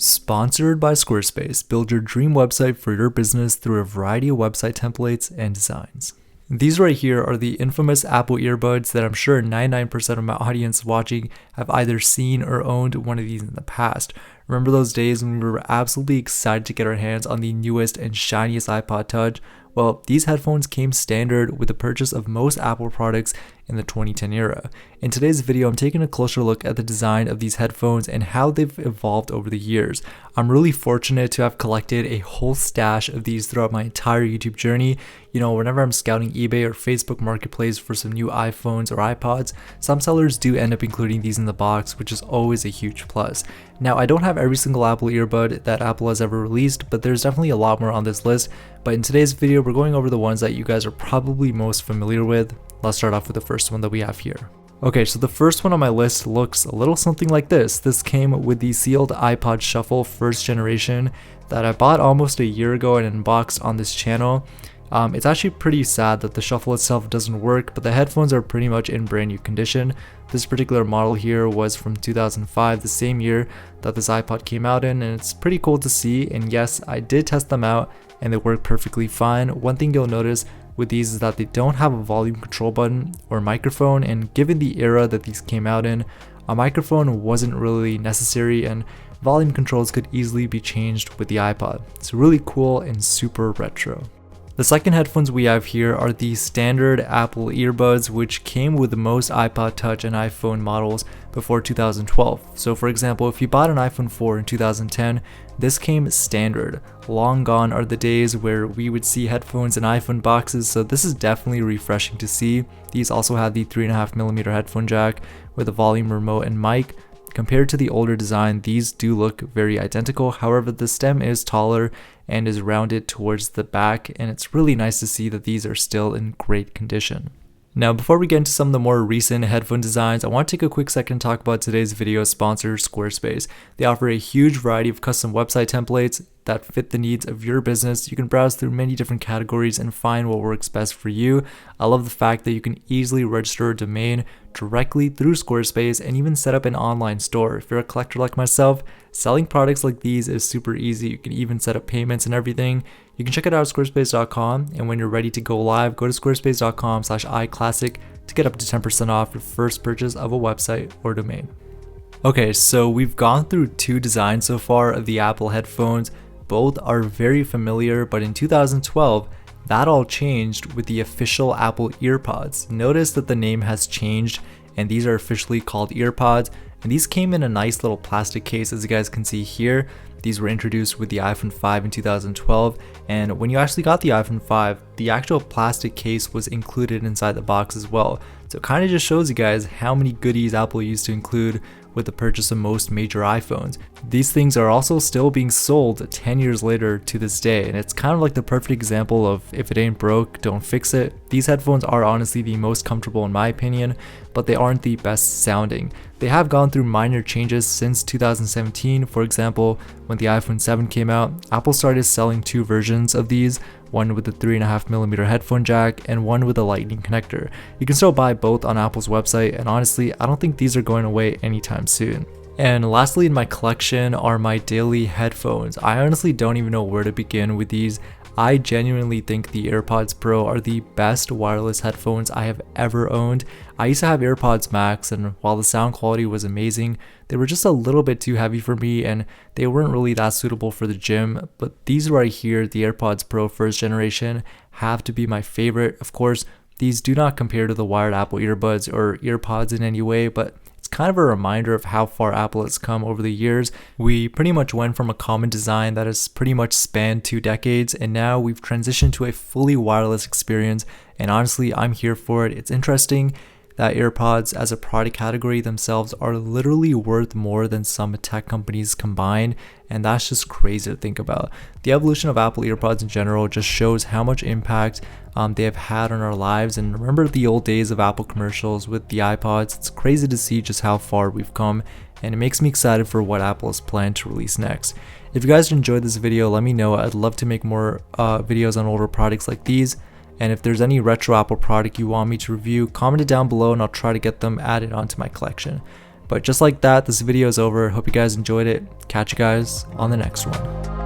Sponsored by Squarespace. Build your dream website for your business through a variety of website templates and designs. These right here are the infamous Apple earbuds that I'm sure 99% of my audience watching have either seen or owned one of these in the past. Remember those days when we were absolutely excited to get our hands on the newest and shiniest iPod Touch? Well, these headphones came standard with the purchase of most Apple products in the 2010 era. In today's video, I'm taking a closer look at the design of these headphones and how they've evolved over the years. I'm really fortunate to have collected a whole stash of these throughout my entire YouTube journey. You know, whenever I'm scouting eBay or Facebook Marketplace for some new iPhones or iPods, some sellers do end up including these in the box, which is always a huge plus. Now, I don't have every single Apple earbud that Apple has ever released, but there's definitely a lot more on this list. But in today's video, we're going over the ones that you guys are probably most familiar with. Let's start off with the first one that we have here. Okay, so the first one on my list looks a little something like this. This came with the sealed iPod Shuffle first generation that I bought almost a year ago and unboxed on this channel. It's actually pretty sad that the Shuffle itself doesn't work, but the headphones are pretty much in brand new condition. This particular model here was from 2005, the same year that this iPod came out in, and it's pretty cool to see. And yes, I did test them out and they work perfectly fine. One thing you'll notice with these is that they don't have a volume control button or microphone, and given the era that these came out in, a microphone wasn't really necessary and volume controls could easily be changed with the iPod. It's really cool and super retro. The second headphones we have here are the standard Apple earbuds, which came with most iPod Touch and iPhone models before 2012. So for example, if you bought an iPhone 4 in 2010, this came standard. Long gone are the days where we would see headphones in iPhone boxes, so this is definitely refreshing to see. These also have the 3.5mm headphone jack with a volume remote and mic. Compared to the older design, these do look very identical. However, the stem is taller and is rounded towards the back, and it's really nice to see that these are still in great condition. Now, before we get into some of the more recent headphone designs, I want to take a quick second to talk about today's video sponsor, Squarespace. They offer a huge variety of custom website templates that fit the needs of your business. You can browse through many different categories and find what works best for you. I love the fact that you can easily register a domain directly through Squarespace and even set up an online store. If you're a collector like myself, selling products like these is super easy. You can even set up payments and everything. You can check it out at squarespace.com, and when you're ready to go live, go to squarespace.com/iClassic to get up to 10% off your first purchase of a website or domain. Okay, so we've gone through two designs so far of the Apple headphones. Both are very familiar, but in 2012, that all changed with the official Apple Earpods. Notice that the name has changed, and these are officially called Earpods, and these came in a nice little plastic case, as you guys can see here. These were introduced with the iPhone 5 in 2012, and when you actually got the iPhone 5, the actual plastic case was included inside the box as well. So it kind of just shows you guys how many goodies Apple used to include with the purchase of most major iPhones. These things are also still being sold 10 years later to this day, and it's kind of like the perfect example of if it ain't broke, don't fix it. These headphones are honestly the most comfortable in my opinion, but they aren't the best sounding. They have gone through minor changes since 2017. For example, when the iPhone 7 came out, Apple started selling two versions of these, one with a 3.5mm headphone jack and one with a lightning connector. You can still buy both on Apple's website, and honestly, I don't think these are going away anytime soon. And lastly in my collection are my daily headphones. I honestly don't even know where to begin with these. I genuinely think the AirPods Pro are the best wireless headphones I have ever owned. I used to have AirPods Max, and while the sound quality was amazing, they were just a little bit too heavy for me and they weren't really that suitable for the gym. But these right here, the AirPods Pro first generation, have to be my favorite. Of course, these do not compare to the wired Apple earbuds or earpods in any way, but it's kind of a reminder of how far Apple has come over the years. We pretty much went from a common design that has pretty much spanned 2 decades, and now we've transitioned to a fully wireless experience, and honestly, I'm here for it. It's interesting that AirPods as a product category themselves are literally worth more than some tech companies combined, and that's just crazy to think about. The evolution of Apple earpods in general just shows how much impact they have had on our lives. And remember the old days of Apple commercials with the iPods? It's crazy to see just how far we've come, and it makes me excited for what Apple has planned to release next. If you guys enjoyed this video, let me know. I'd love to make more videos on older products like these. And if there's any retro Apple product you want me to review, comment it down below and I'll try to get them added onto my collection. But just like that, this video is over. Hope you guys enjoyed it. Catch you guys on the next one.